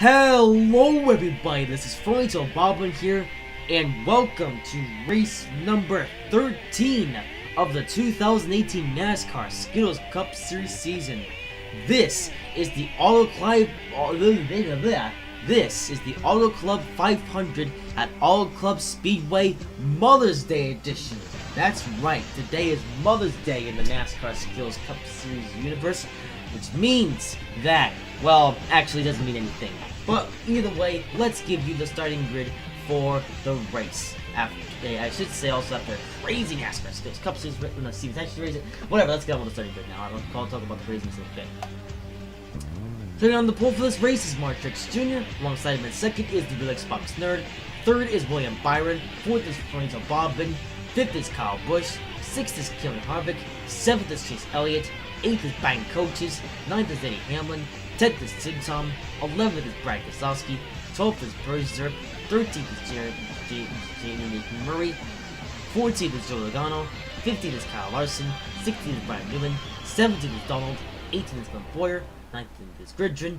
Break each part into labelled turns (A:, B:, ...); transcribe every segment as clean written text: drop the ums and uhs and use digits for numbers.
A: Hello everybody, this is Fronto Boblin here, and welcome to race number 13 of the 2018 NASCAR Skittles Cup Series season. This is the Auto Club 500 at Auto Club Speedway Mother's Day edition. That's right, today is Mother's Day in the NASCAR Skittles Cup Series universe, which means that, well, actually doesn't mean anything. But either way, let's give you the starting grid for the race. I should say also after a crazy NASCAR Skittles Cup Series race, no, Steven's actually race it. Whatever, let's get on with the starting grid now. I don't talk about the craziness of the bit. Sitting on the pole for this race is Martrix Jr. Alongside him in second is the Real Xbox Nerd. Third is William Byron. Fourth is Fronto Boblin. Fifth is Kyle Busch. Sixth is Kevin Harvick. Seventh is Chase Elliott. 8th is Bang Coaches, 9th is Eddie Hamlin, 10th is Tim Tom, 11th is Brad Keselowski, 12th is Berger, 13th is Jamie Murray, 14th is Joe Logano, 15th is Kyle Larson, 16th is Brian Newman, 17th is Donald, 18th is Glenn Boyer, 19th is Gridron,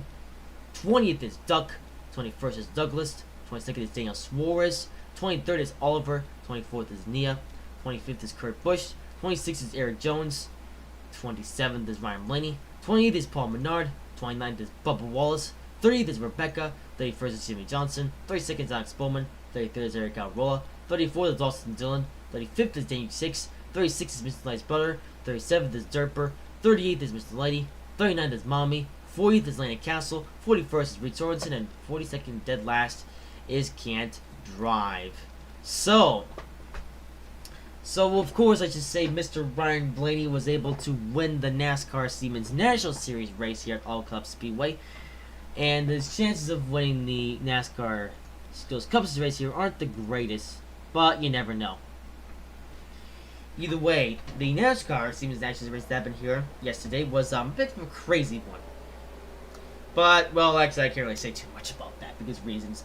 A: 20th is Duck, 21st is Douglas, 22nd is Daniel Suarez, 23rd is Oliver, 24th is Nia, 25th is Kurt Busch, 26th is Eric Jones, 27th is Ryan Blaney, 28th is Paul Menard, 29th is Bubba Wallace, 30th is Rebecca, 31st is Jimmy Johnson, 32nd is Alex Bowman, 33rd is Eric Alrola, 34th is Austin Dillon, 35th is Daniel 6, 36th is Mr. Light's brother, 37th is Derper, 38th is Mr. Lighty, 39th is Mommy, 40th is Lana Castle, 41st is Reed Sorensen, and 42nd dead last is Can't Drive. So of course I should say Mr. Ryan Blaney was able to win the NASCAR Siemens National Series race here at Auto Club Speedway, and his chances of winning the NASCAR Skittles Cup Series race here aren't the greatest, but you never know. Either way, the NASCAR Siemens National Series race that happened here yesterday was a bit of a crazy one. But, well, actually I can't really say too much about that because reasons.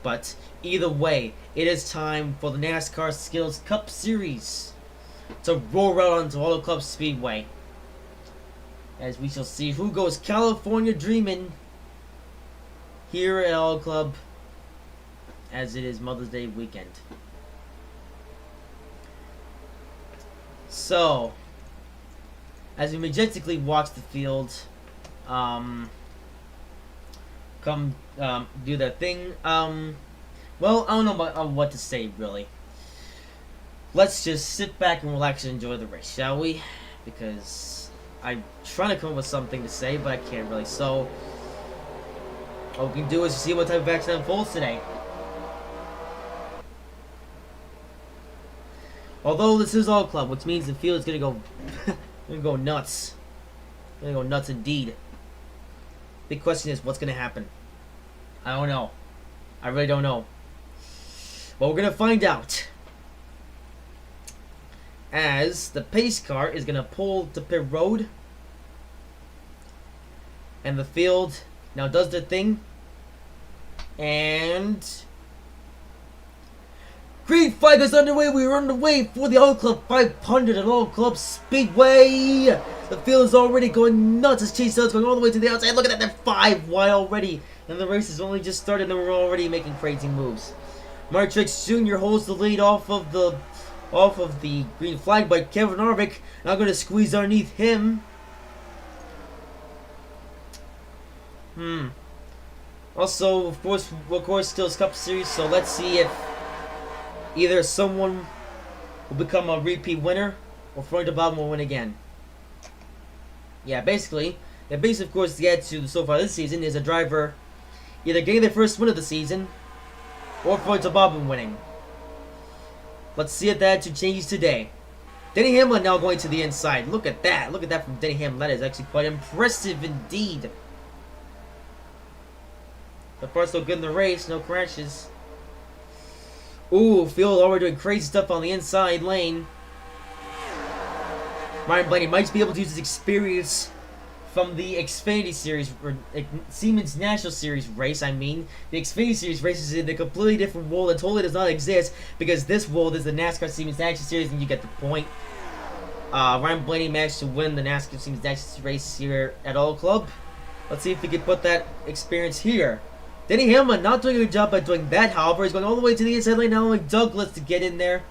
A: But either way, it is time for the NASCAR Skittles Cup Series to roll out onto Auto Club Speedway, as we shall see who goes California Dreamin' here at Auto Club, as it is Mother's Day weekend. So, as we majestically watch the field do their thing. Well, I don't know what to say, really. Let's just sit back and relax and enjoy the race, shall we? Because I'm trying to come up with something to say, but I can't really. So, all we can do is see what type of action unfolds today. Although this is Auto Club, which means the field is gonna go nuts. Gonna go nuts indeed. Big question is, what's gonna happen? I don't know. I really don't know. But we're gonna find out, as the pace car is gonna pull to pit road, and the field now does their thing, and green flag is underway. We are underway for the Auto Club 500 at Auto Club Speedway. The field is already going nuts as Chase Elliott going all the way to the outside. Look at that, they're 5 wide already. And the race has only just started and we're already making crazy moves. Martrix Jr. holds the lead off of the green flag, but Kevin Harvick now going to squeeze underneath him. Also, of course, Skittles Cup Series, so let's see if either someone will become a repeat winner or Fronto Boblin will win again. Yeah, basically, the base, of course, to get to so far this season is a driver either getting their first win of the season or Fronto Boblin winning. Let's see if that attitude changes today. Denny Hamlin now going to the inside. Look at that. Look at that from Denny Hamlin. That is actually quite impressive indeed. So far, so good in the race. No crashes. Ooh, field already doing crazy stuff on the inside lane. Ryan Blaney might be able to use his experience from the Xfinity Series, or Siemens National Series race, I mean. The Xfinity Series race is in a completely different world that totally does not exist, because this world is the NASCAR Siemens National Series, and you get the point. Ryan Blaney managed to win the NASCAR Siemens National race here at Auto Club. Let's see if we can put that experience here Denny Hamlin not doing a good job by doing that, however. He's going all the way to the inside lane, now allowing Douglas to get in there.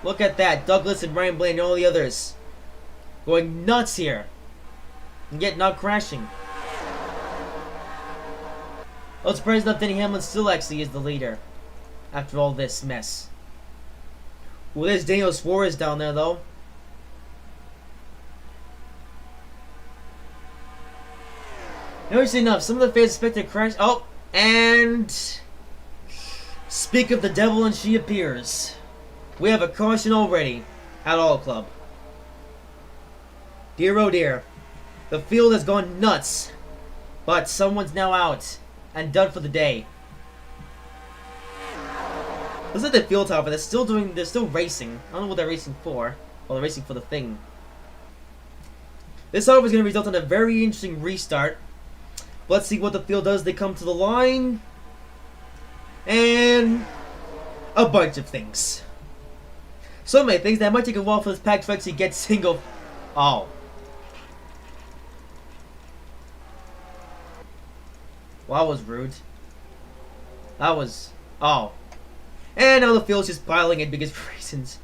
A: Look at that. Douglas and Ryan Blaney and all the others going nuts here. And yet not crashing. I was surprised enough Denny Hamlin still actually is the leader after all this mess. Well, there's Daniel Suarez down there, though. Interesting enough, some of the fans expected a crash. Oh, and speak of the devil and she appears. We have a caution already at All Club. Dear oh dear. The field has gone nuts. But someone's now out and done for the day. Looks like the field, however, they're still racing. I don't know what they're racing for. Well, they're racing for the thing. This, however, is going to result in a very interesting restart. Let's see what the field does. They come to the line. And a bunch of things. So many things that might take a while for this pack to actually get single. Oh. Well, that was rude. That was... Oh. And now the field's just piling in because of reasons.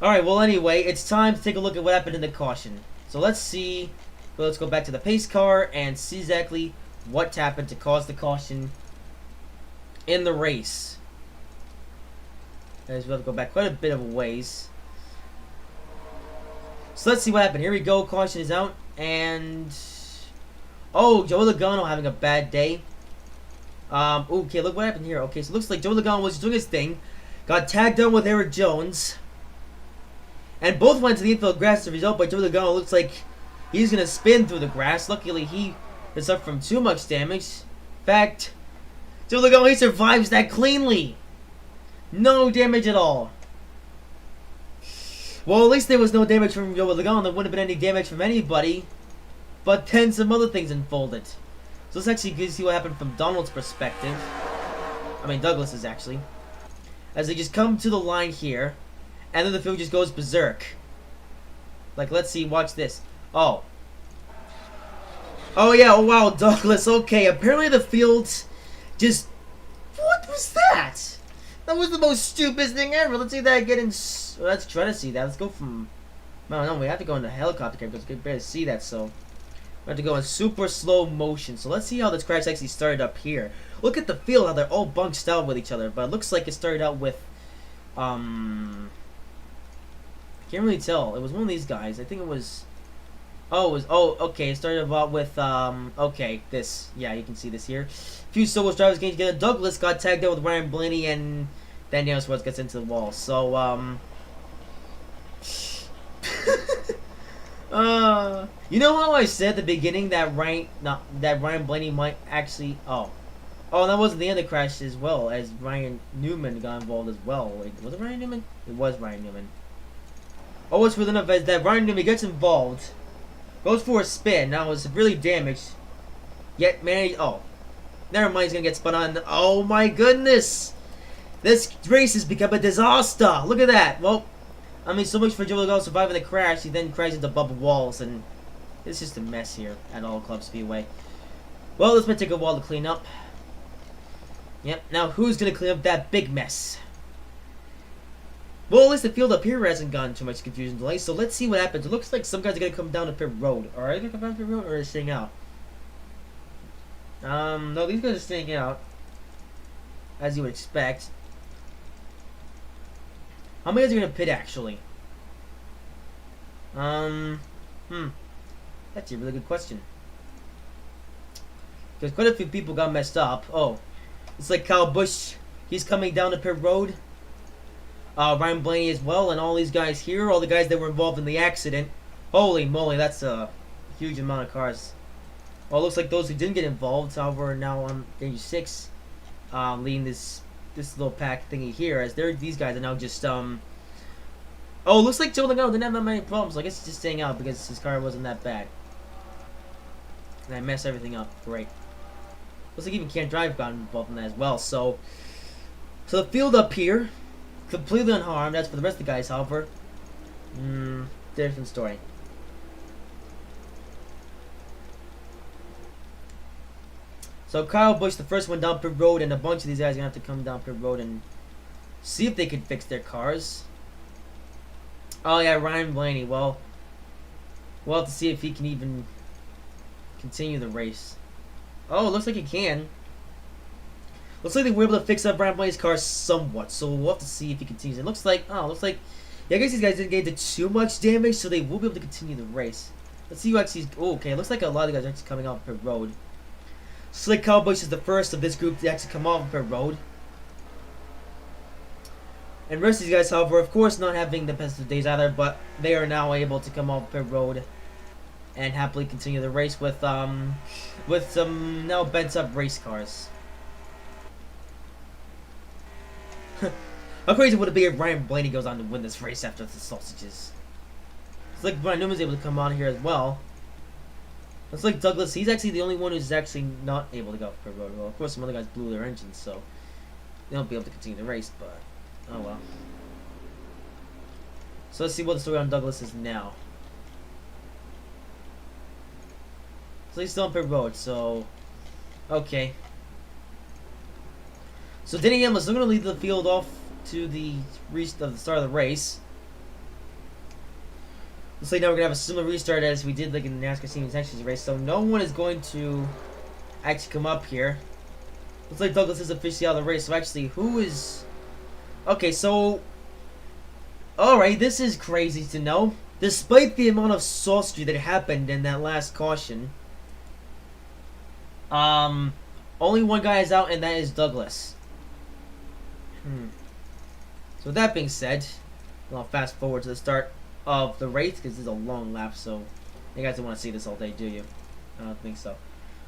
A: Alright, well anyway, it's time to take a look at what happened in the caution. So let's see... Well, let's go back to the pace car and see exactly what happened to cause the caution in the race. As we have to go back quite a bit of a ways. So let's see what happened. Here we go. Caution is out. And... Oh, Joey Logano having a bad day. Okay, look what happened here. Okay, so it looks like Joey Logano was doing his thing. Got tagged on with Eric Jones. And both went to the infield grass as a result, but Joey Logano looks like he's going to spin through the grass. Luckily, he is up from too much damage. In fact, Joey Logano, he survives that cleanly. No damage at all. Well, at least there was no damage from Joey Logano. There wouldn't have been any damage from anybody. But then some other things unfolded. So let's actually see what happened from Donald's perspective. I mean, Douglas's actually. As they just come to the line here. And then the field just goes berserk. Like, let's see, watch this. Oh. Oh yeah, oh wow, Douglas, okay. Apparently the field just... What was that? That was the most stupidest thing ever. Let's see that again. Let's try to see that. Let's go from... I don't know, we have to go in the helicopter cam because we can barely see that, so... We have to go in super slow motion. So let's see how this crash actually started up here. Look at the field, how they're all bunched out with each other. But it looks like it started out with... Can't really tell. It was one of these guys. I think it was... Oh, it was... Oh, okay. It started out with... Okay, this. Yeah, you can see this here. A few solo drivers getting together. Douglas got tagged out with Ryan Blaney, and Daniel Suarez gets into the wall. So, you know how I said at the beginning that Ryan Blaney might actually... Oh, that wasn't the end of the crash as well, as Ryan Newman got involved as well. Wait, was it Ryan Newman? It was Ryan Newman. Oh, what's really enough is that Ryan Newman gets involved, goes for a spin, now is really damaged, yet managed... Oh, never mind, he's gonna get spun on. Oh my goodness! This race has become a disaster! Look at that! Well, I mean, so much for Joey Logano surviving the crash. He then crashes into bubble walls, and it's just a mess here at All Club Speedway. Well, this might take a while to clean up. Yep, now who's going to clean up that big mess? Well, at least the field up here hasn't gotten too much confusion delay, so let's see what happens. It looks like some guys are going to come down to pit road. Are they going to come down to pit road, or are they staying out? No, these guys are staying out, as you would expect. How many guys are going to pit, actually? That's a really good question. Because quite a few people got messed up. Oh, it's like Kyle Busch. He's coming down the pit road. Ryan Blaney as well, and all these guys here, all the guys that were involved in the accident. Holy moly, that's a huge amount of cars. Well, it looks like those who didn't get involved, however, are now on Danger 6, leading this little pack thingy here, as these guys are now just, Oh, it looks like Joe Logano didn't have that many problems, so I guess he's just staying out because his car wasn't that bad. And I messed everything up. Great. Looks like even Can't Drive got involved in that as well, so the field up here, completely unharmed. As for the rest of the guys, however, different story. So So Kyle Busch, the first one down pit road, and a bunch of these guys are going to have to come down pit road and see if they can fix their cars. Oh yeah, Ryan Blaney. Well, we'll have to see if he can even continue the race. Oh, it looks like he can. Looks like they were able to fix up Ryan Blaney's car somewhat, so we'll have to see if he continues. It looks like, yeah, I guess these guys didn't get into too much damage, so they will be able to continue the race. Let's see who actually, okay, it looks like a lot of the guys are actually coming off pit road. Slick Kyle Busch is the first of this group to actually come off pit road. And the rest of these guys, however, of course not having the best of days either, but they are now able to come off pit road and happily continue the race with some now bent up race cars. How crazy would it be if Ryan Blaney goes on to win this race after the sausages? It's like Brian Newman's able to come on here as well. Looks like Douglas, he's actually the only one who's actually not able to go for pit road. Well, of course, some other guys blew their engines, so they won't be able to continue the race, but oh well. So let's see what the story on Douglas is now. So he's still on pit road, so okay. So Denny Hamlin's still going to lead the field off to the start of the race. Looks like now we're going to have a similar restart as we did like in the NASCAR Senior Sanctions race. So no one is going to actually come up here. Looks like Douglas is officially out of the race. So actually, who is... Okay, so... Alright, this is crazy to know. Despite the amount of saucery that happened in that last caution, only one guy is out, and that is Douglas. So with that being said, I'll fast forward to the start of the race because this is a long lap, so you guys don't want to see this all day, do you? I don't think so.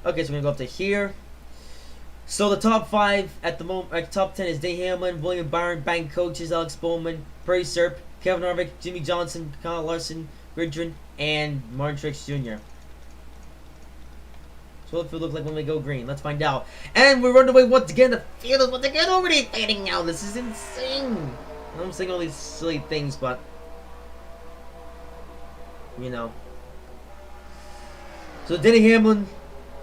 A: Okay, so we're gonna go up to here. So the top 5 at the moment, top 10 is Denny Hamlin, William Byron, bank coaches Alex Bowman, Perry Serp, Kevin Harvick, Jimmy Johnson, Kyle Larson, Gridron, and Martin Truex Jr. So what does it look like when we go green? Let's find out. And we're running away once again. The field is once again already fading now. This is insane. I'm saying all these silly things, but you know. So Denny Hamlin.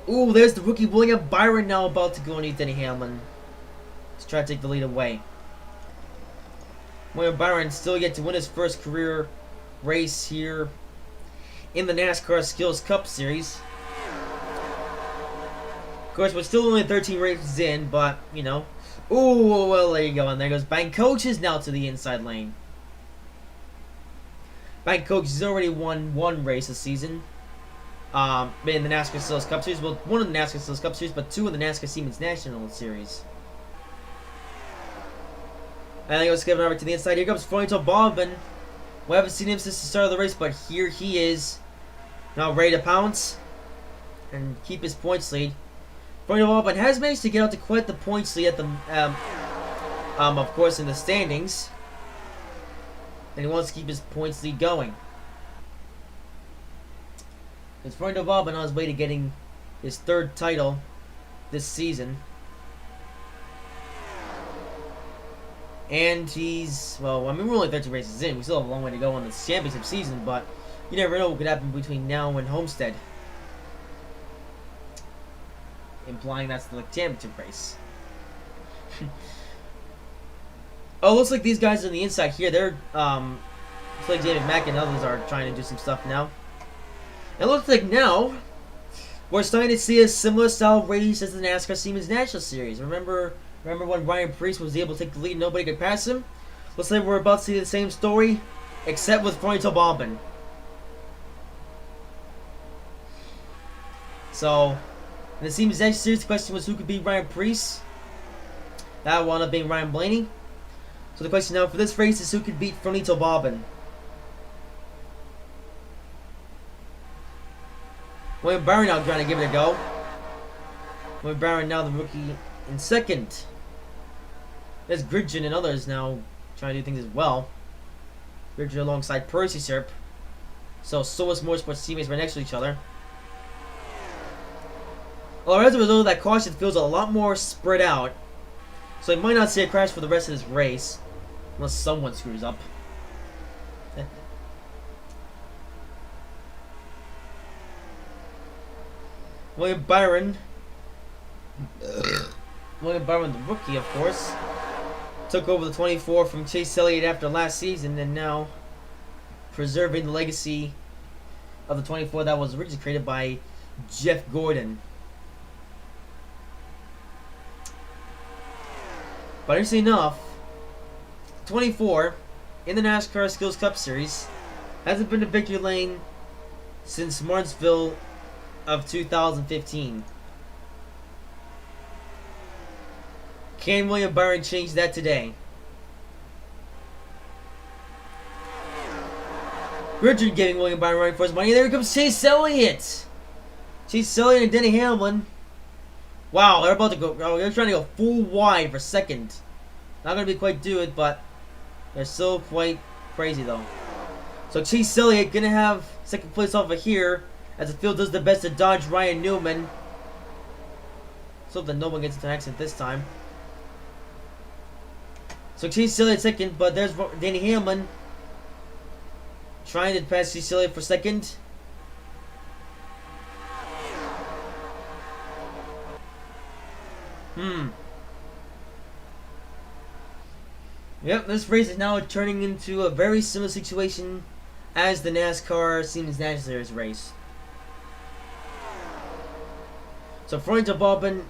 A: Ooh, there's the rookie William Byron now about to go underneath Denny Hamlin to try to take the lead away. William Byron still yet to win his first career race here in the NASCAR Skills Cup Series. Of course, we're still only 13 races in, but, you know. Ooh, well, there you go. And there goes Bank Coaches now to the inside lane. Bank Coaches has already won one race this season. In the NASCAR Skills Cup Series. Well, one in the NASCAR Skills Cup Series, but 2 in the NASCAR Siemens National Series. And then goes Kevin Harvick to the inside. Here comes Fronto Bobbin. We haven't seen him since the start of the race, but here he is. Now ready to pounce and keep his points lead. Fronto Bobbin has managed to get out to quite the points lead at the, of course, in the standings. And he wants to keep his points lead going. It's Fronto Bobbin on his way to getting his 3rd title this season. And he's, well, I mean, we're only 13 races in. We still have a long way to go on this championship season, but you never know what could happen between now and Homestead. Implying that's the championship race. Oh, looks like these guys on the inside here, they're, looks like David Mack and others are trying to do some stuff now. It looks like now we're starting to see a similar style race as the NASCAR Siemens National Series. Remember when Ryan Preece was able to take the lead and nobody could pass him? Looks like we're about to see the same story, except with Fronto Bobbin. So, in the Siemens National Series, the question was who could beat Ryan Preece. That wound up being Ryan Blaney. So the question now for this race is who could beat Fronto Bobbin. William Byron now trying to give it a go. William Byron now the rookie in 2nd. There's Gridgen and others now trying to do things as well. Gridgen alongside Percy Serp. So is Motorsports teammates right next to each other. Well, as a result of that caution, it feels a lot more spread out. So you might not see a crash for the rest of this race. Unless someone screws up. William Byron William Byron, the rookie, of course, took over the 24 from Chase Elliott after last season, and now preserving the legacy of the 24 that was originally created by Jeff Gordon. But interestingly enough, 24 in the NASCAR Skills Cup Series hasn't been to victory lane since Martinsville of 2015. Can William Byron change that today? Richard giving William Byron running for his money. There comes Chase Elliott. Chase Elliott and Denny Hamlin. Wow, they're about to go. Oh, they're trying to go full wide for second. Not going to be quite do it, but they're still quite crazy though. So Chase Elliott going to have second place off of here as the field does the best to dodge Ryan Newman. So that no one gets into an accident this time. So Chase Elliott second, but there's Denny Hamlin trying to pass Chase Elliott for second. Yep, this race is now turning into a very similar situation as the NASCAR Series Nationals race. So Freund Bobbin,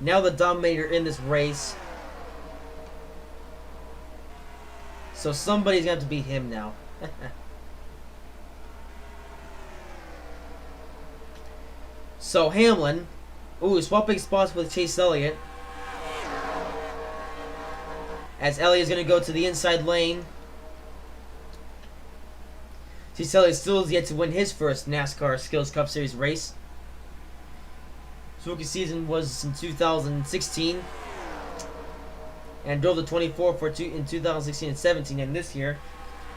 A: now the dominator in this race. So somebody's going to have to beat him now. So Hamlin, swapping spots with Chase Elliott. As Elliott is going to go to the inside lane. Chase Elliott still has yet to win his first NASCAR Skills Cup Series race. His rookie season was in 2016. And drove the 24 in 2016 and 17. And this year,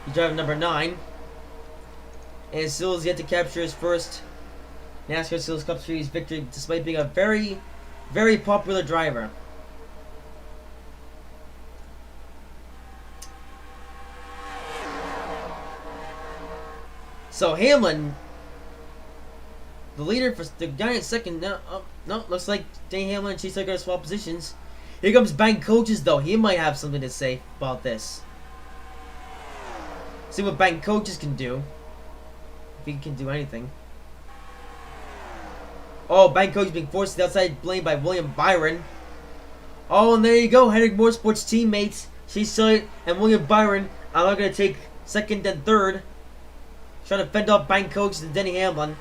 A: he's driving number 9. And still has yet to capture his first NASCAR Skills Cup Series victory, despite being a very, very popular driver. So Hamlin, the leader for the guy in second. No, looks like Denny Hamlin and Chase are going to swap positions. Here comes Bank Coaches though. He might have something to say about this. See what Bank Coaches can do. If he can do anything. Oh, Bank Coaches being forced to the outside lane by William Byron. Oh, and there you go. Henrik Motorsports teammates Chase Elliott and William Byron are now going to take second and third. Trying to fend off Bank Coaches and Denny Hamlin.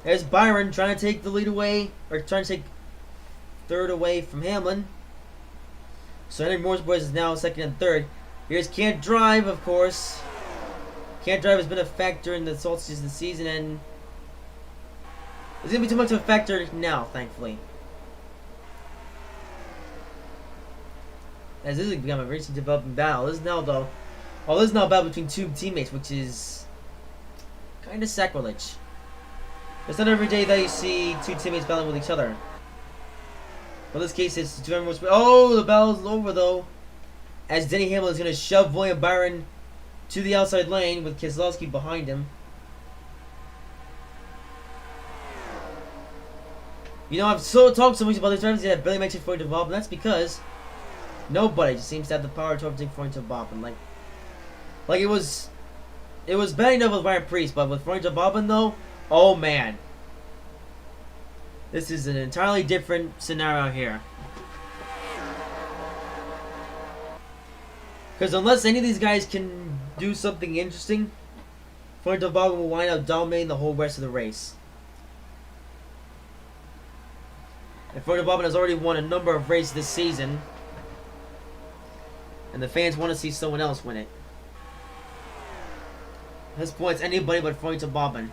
A: There's Byron trying to take the lead away, or trying to take third away from Hamlin. So Henry Motorsports is now second and third. Here's Can't Drive, of course. Can't Drive has been a factor in the solstice of the season, and it's going to be too much of a factor now, thankfully. As this has become a recent developing battle. This is now, though, this is now a battle between two teammates, which is kind of sacrilege. It's not every day that you see two teammates battling with each other. But in this case, it's two members. Oh, the battle's over though. As Denny Hamlin is going to shove William Byron to the outside lane with Keselowski behind him. You know, I've talked so much about these drivers that I've barely mentioned Freund Bobbin. That's because nobody just seems to have the power to overtake Freund Bobbin. Like it was bad enough with Ryan Preece, but with Freund Bobbin though, oh man. This is an entirely different scenario here. Because unless any of these guys can do something interesting, Freund Bobbin will wind up dominating the whole rest of the race. And Freund Bobbin has already won a number of races this season. And the fans want to see someone else win it. At this point, it's anybody but Freund Bobbin.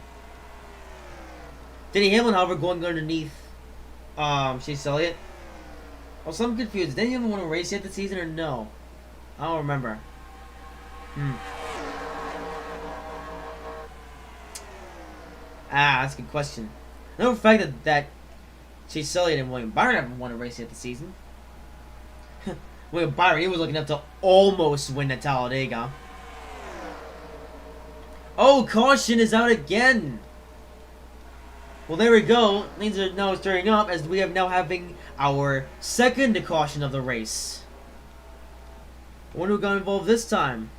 A: Denny Hamlin, however, going underneath Chase Elliott. Also, I'm confused. Did Denny Hamlin win a race yet this season or no? I don't remember. That's a good question. I know for the fact that Chase Elliott and William Byron haven't won a race yet this season. William Byron, he was looking up to almost win at Talladega. Oh, caution is out again. Well, there we go. Things are now stirring up as we have now having our second caution of the race. I wonder who got involved this time.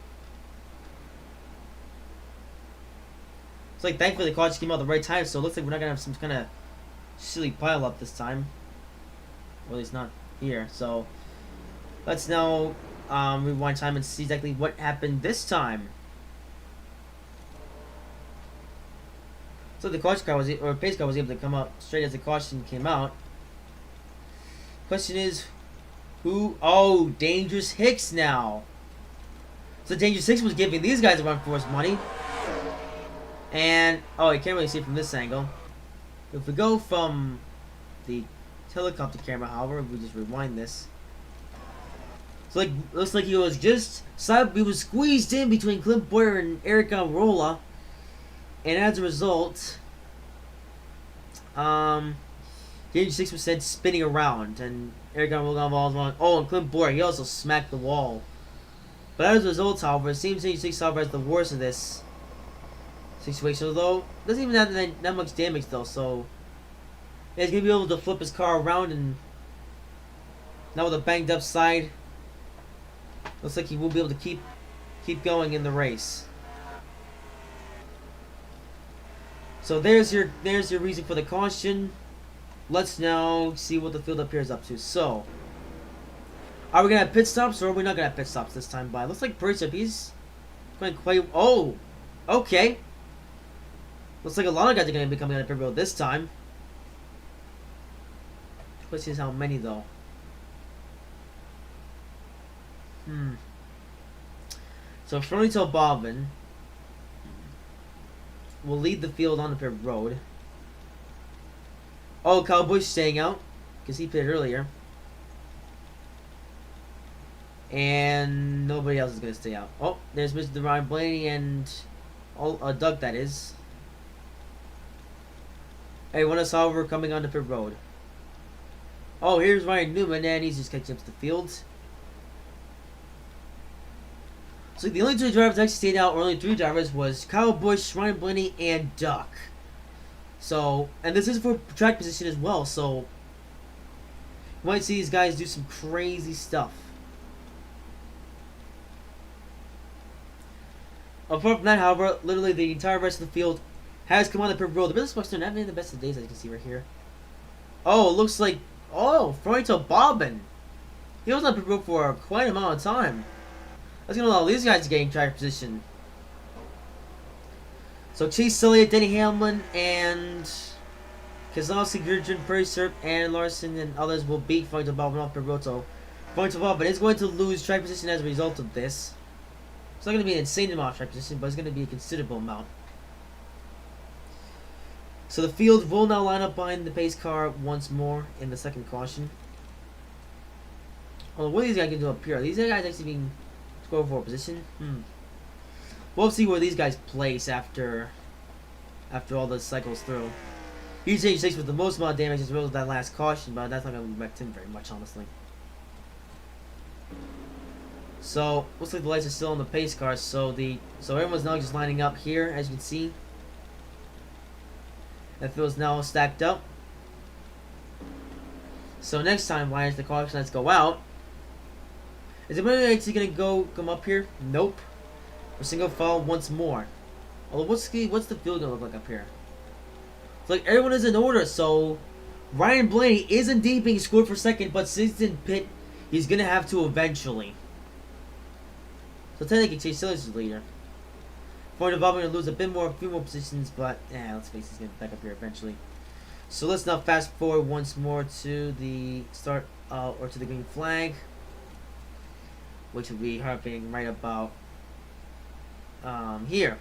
A: It's like thankfully the caution came out at the right time, so it looks like we're not gonna have some kind of silly pile up this time. Or at least not here. So let's now rewind time and see exactly what happened this time. So the caution car was, or pace car was able to come out straight as the caution came out. Question is, who? Oh, Dangerous Hicks now. So Dangerous Hicks was giving these guys a run for his money. And oh, you can't really see it from this angle. If we go from the helicopter camera, however, we just rewind this. So like, looks like he was just he was squeezed in between Clint Boyer and Eric Almirola. And as a result, Dangerous 6% spinning around, and Eric Almirola was on. Oh, and Clint Boyer, he also smacked the wall. But as a result, however, it seems Dangerous 6 has the worst of this situation. Although doesn't even have that much damage though, so he's gonna be able to flip his car around, and now with a banged up side, looks like he will be able to keep going in the race. So there's your reason for the caution. Let's now see what the field up here is up to. So, are we gonna have pit stops, or are we not gonna have pit stops this time? By looks like Pritchard, he's going quite. Oh, okay. Looks like a lot of guys are gonna be coming out of pit road this time. Question is how many though. So Fronito Bobbin will lead the field on the pit road. Oh, Kyle Busch staying out because he pitted earlier. And nobody else is going to stay out. Oh, there's Mr. Ryan Blaney and Doug, that is. Everyone else, however, coming on the pit road. Oh, here's Ryan Newman, and he's just catching up to the field. So the only two drivers that actually stayed out, or only three drivers, was Kyle Busch, Ryan Blaney, and Duck. So, and this is for track position as well, so you might see these guys do some crazy stuff. Apart from that, however, literally the entire rest of the field has come on the pit road. The business bucks are not having the best of days, as you can see right here. Oh, it looks like, Fronito Bobbin. He was on the pit road for quite an amount of time. That's going to allow these guys to get in track position. So Chase Elliott, Denny Hamlin, and Keselowski, Gurgen, Purser, and Larson, and others will beat Fronito Bobbin off the road. So Fronito Bobbin is going to lose track position as a result of this. It's not going to be an insane amount of track position, but it's going to be a considerable amount. So the field will now line up behind the pace car once more in the second caution. Well, what are these guys going to do up here? Are these guys actually being scored for a position? We'll see where these guys place after all this cycles through. Usually takes with the most amount of damage as well as that last caution, but that's not going to affect him very much, honestly. So looks like the lights are still on the pace car, so everyone's now just lining up here, as you can see. That field's now stacked up. So next time, why does the caution lights go out? Is anybody actually gonna come up here? Nope. We're single file once more. Although what's the field gonna look like up here? It's like everyone is in order, so Ryan Blaney is indeed being scored for second, but since in pit, he's gonna have to eventually. So technically Chase Elliott is the leader. Fronito Bobbin gonna lose a few more positions, but let's face it, he's gonna back up here eventually. So let's now fast forward once more to the start or to the green flag, which will be happening right about here.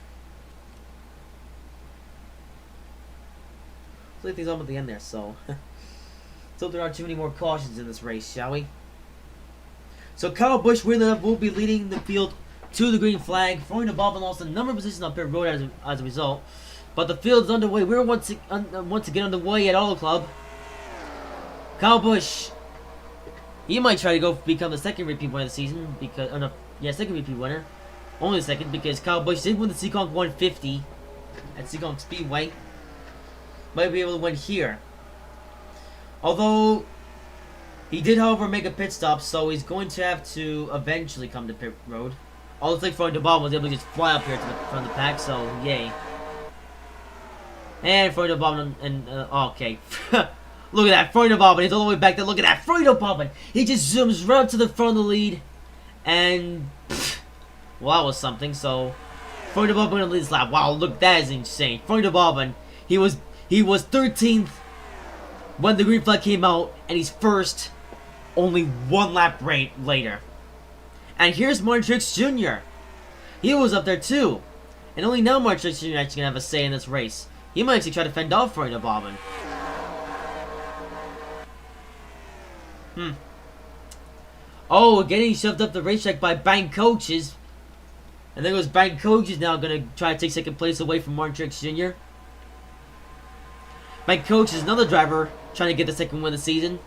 A: Let's leave things on at the end there. So, so there aren't too many more cautions in this race, shall we? So Kyle Busch, weirdly enough, will be leading the field to the green flag. Fronito Bobbin lost a number of positions on pit road as a result. But the field is underway. We're once again underway at Auto Club. Kyle Busch, he might try to become the second repeat winner of the season, because second repeat winner, Only a second, because Kyle Busch did win the Seekonk 150 at Seekonk Speedway. Might be able to win here. Although, he did, however, make a pit stop, so he's going to have to eventually come to pit road. All it looks like for the Bob was able to just fly up here to the front of the pack, so yay. And Fredo Bobbin and okay. Look at that, Fredo Bobbin, he's all the way back there. Look at that, Fredo Bobbin! He just zooms right up to the front of the lead. And well, that was something, so Fredo Bobbin in the lead lap. Wow, look, that is insane. Fredo Bobbin, he was 13th when the green flag came out, and he's first only one lap later. And here's Martin Truex Jr. He was up there too. And only now Martin Truex Jr. is actually going to have a say in this race. He might actually try to fend off Fredo Bobbin. Oh, getting shoved up the racetrack by bank coaches. And there goes bank coaches now going to try to take second place away from Martin Truex Jr. Bank coach is another driver trying to get the second win of the season.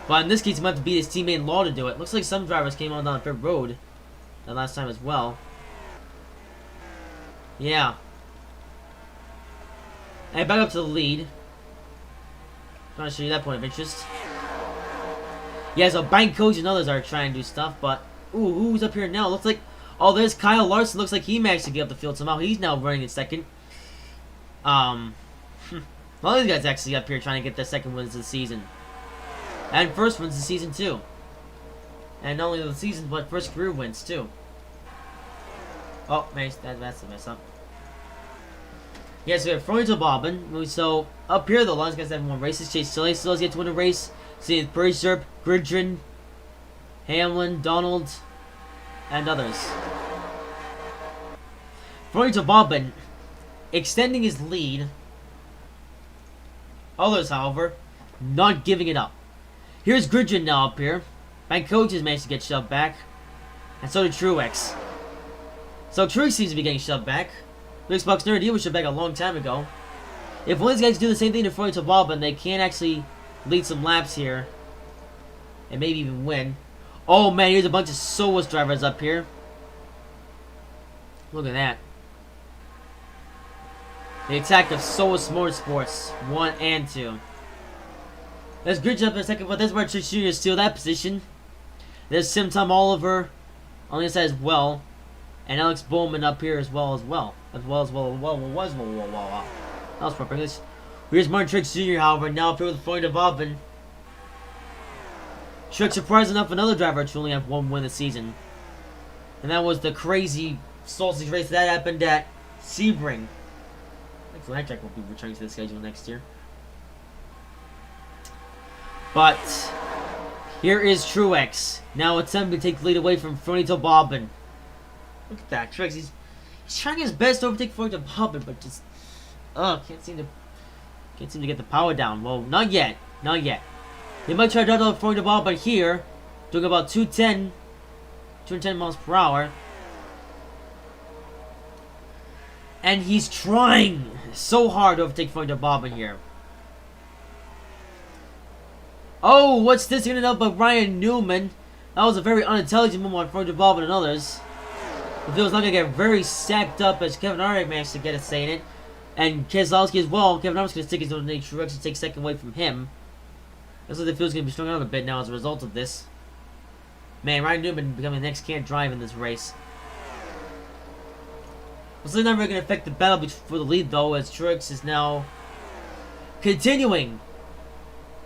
A: But in this case, he might have to beat his teammate Law to do it. Looks like some drivers came on down pit road that last time as well. Yeah. And back up to the lead. Trying to show you that point of interest. Yeah, so Bank Coach and others are trying to do stuff, but ooh, who's up here now? Looks like, oh, there's Kyle Larson. Looks like he managed to get up the field somehow. He's now running in second. A lot of these guys actually up here trying to get their second wins of the season. And first wins of the season too. And not only the season, but first career wins too. Oh, man, that's a mess up. Yeah, so we have Fredo Bobbin. So, up here, the last guys haven't won races. Chase Silly still has yet to win a race. See, Bracerp, Gridrin, Hamlin, Donald, and others. Fredo Bobbin extending his lead. Others, however, not giving it up. Here's Gridrin now up here. Bank Coach has managed to get shoved back. And so did Truex. So Truex seems to be getting shoved back. Xbox Nerd, he was shoved back a long time ago. If one of these guys do the same thing to Fredo Bobbin, they can actually lead some laps here. And maybe even win. Oh man, here's a bunch of SOAS drivers up here. Look at that. The attack of SOAS Motorsports 1 and 2. There's Gridrin up in second, but there's Martin Truex Jr. steal that position. There's Sim Tom Oliver on the inside as well. And Alex Bowman up here as well. That was proper English. Here's Martin Truex Jr. however, now up here with Fredo Bobbin. Truex surprised enough another driver to only have one win this season. And that was the crazy sausage race that happened at Sebring. I think Flat Track will be returning to the schedule next year. But here is Truex now attempting to take the lead away from Fredo Bobbin. Look at that, Truex. He's trying his best to overtake Fredo Bobbin, but just can't seem to get the power down. Well, not yet. They might try to drive out Fredo Bobbin here, doing about 210 miles per hour. And he's trying so hard to overtake Fredo Bobbin here. Oh, what's this gonna know but Ryan Newman? That was a very unintelligent move on Fredo Bobbin and others. The field's not gonna get very sacked up as Kevin Harvick managed to get a say in it. And Keselowski as well. Kevin Harvick's gonna stick his own Truex to take second away from him. Looks like the field's gonna be strung out a bit now as a result of this. Man, Ryan Newman becoming the next can't drive in this race. It's not really gonna affect the battle for the lead though, as Truex is now continuing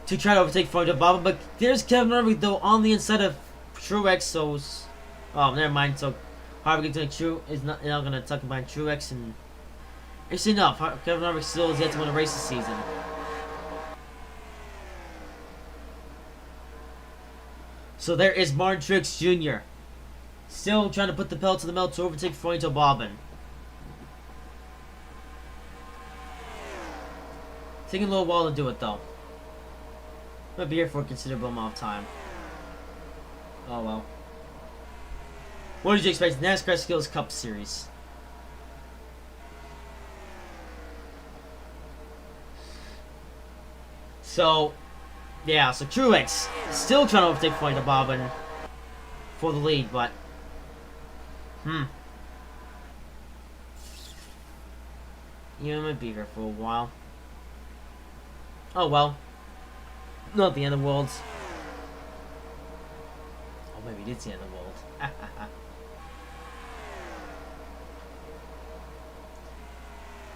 A: to try to overtake Fredo Bobbin, but there's Kevin Harvick though on the inside of Truex, so never mind. So Harvick is not gonna tuck behind Truex, and it's enough. Kevin Harvick still has yet to win a race this season. So there is Martin Truex Jr. still trying to put the pedal to the metal to overtake Fredo Bobbin. Taking a little while to do it though. Might be here for a considerable amount of time. Oh well. What did you expect? NASCAR Skills Cup Series. So, yeah, so Truex still trying to overtake Fredo Bobbin. for the lead, but yeah, I might be here for a while. Oh well, not the end of the world. Oh, maybe it's the end of the world.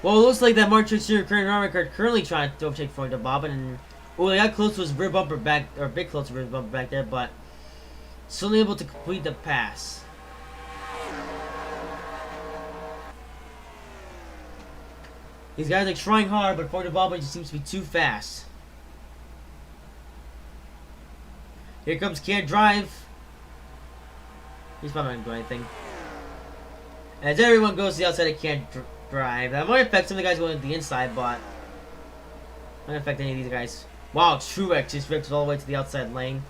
A: Well, it looks like that Martin Truex Jr. currently trying to overtake Florida Bobbin, and they got close to his rear bumper back, or a bit close to his rear bumper back there, but still able to complete the pass. These guys are trying hard, but Florida Bobbin just seems to be too fast. Here comes Can't Drive. He's probably not going to do anything. As everyone goes to the outside, it can't drive. That might affect some of the guys going to the inside, but not going to affect any of these guys. Wow, Truex just ripped all the way to the outside lane.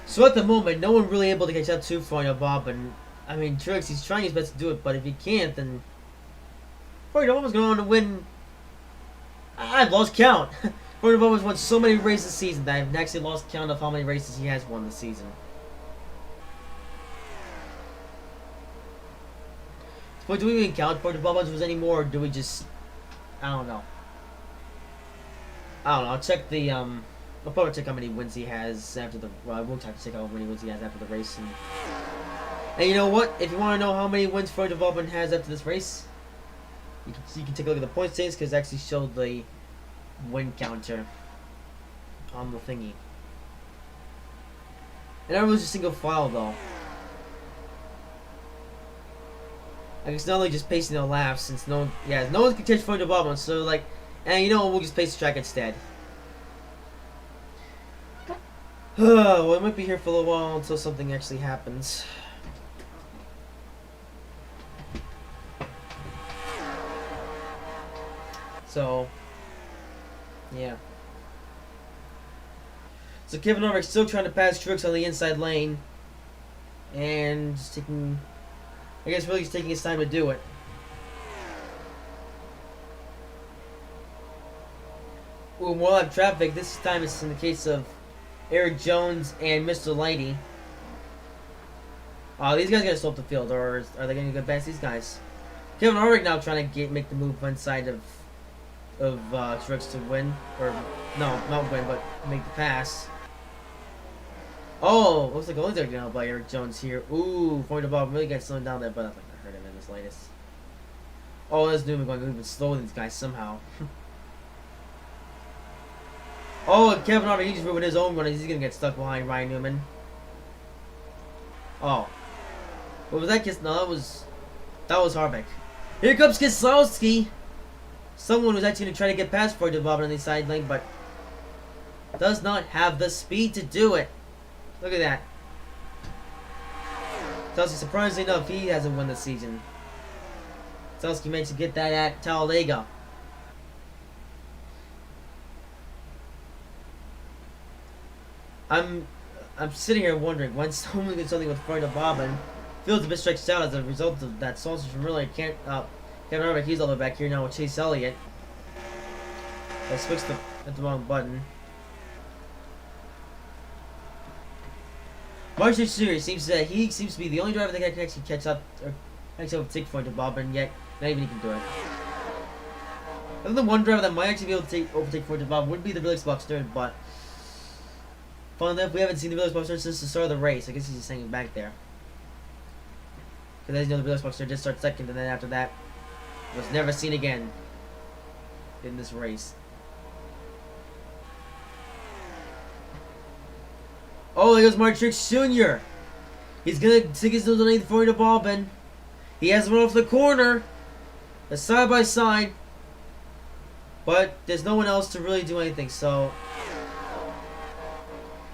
A: So at the moment, no one really able to catch up to Florida Bobbin. I mean, Truex, he's trying his best to do it, but if he can't, then Florida Bobbin's going on to win. I've lost count. Florida Bobbin's won so many races this season that I've actually lost count of how many races he has won this season. But do we even count Florida Bobbin's was anymore, or do we just... I don't know. I'll check the, I'll probably check how many wins he has after the... Well, I won't have to check how many wins he has after the race. And you know what? If you want to know how many wins Florida Bobbin has after this race, you can take a look at the point standings, because it actually showed the win counter on the thingy. And everyone's just single file though. I guess not only just pacing the laps, since no one can catch Florida Bobbin, so like, and you know what, we'll just pace the track instead. Well, I might be here for a little while until something actually happens. So, yeah. So Kevin Harvick's still trying to pass Truex on the inside lane, and just taking, I guess, really just taking his time to do it. Ooh, more live traffic. This time it's in the case of Eric Jones and Mr. Lighty. These guys gotta slow up the field, or are they gonna go past these guys? Kevin Harvick now trying to make the move inside of Truex to win, or no, not win, but make the pass. Oh, looks like only they're going by Eric Jones here. Ooh, Florida Bobbin really got slowing down there, but I think I heard him in this latest. Oh, this Newman going even slower than these guys somehow. Oh, and Kevin Harvick, he just ruined his own run. He's gonna get stuck behind Ryan Newman. Oh, what was that? No, that was Harvick. Here comes Keselowski. Someone was actually going to try to get past Florida Bobbin on the side lane, but does not have the speed to do it. Look at that. Keselowski, surprisingly enough, he hasn't won this season. Keselowski managed to get that at Talladega. I'm sitting here wondering when someone gets something with Florida Bobbin. Feels a bit stretched out as a result of that sausage from earlier. Kevin Harvick, he's all the way back here now with Chase Elliott. I switched at the wrong button. Martin Truex seems to be the only driver that can actually catch up, or actually overtake Florida Bobbin, yet not even he can do it. Other than one driver that might actually be able to overtake Florida Bobbin would be the Felix Buxton, but fun enough, we haven't seen the Felix Buxton since the start of the race. I guess he's just hanging back there. Because as you know, the Felix Buxton did start second, and then after that, was never seen again in this race. Oh, there goes Martin Truex Jr. He's gonna stick his nose underneath Florida Bobbin. He has run off the corner. They're side by side. But there's no one else to really do anything, so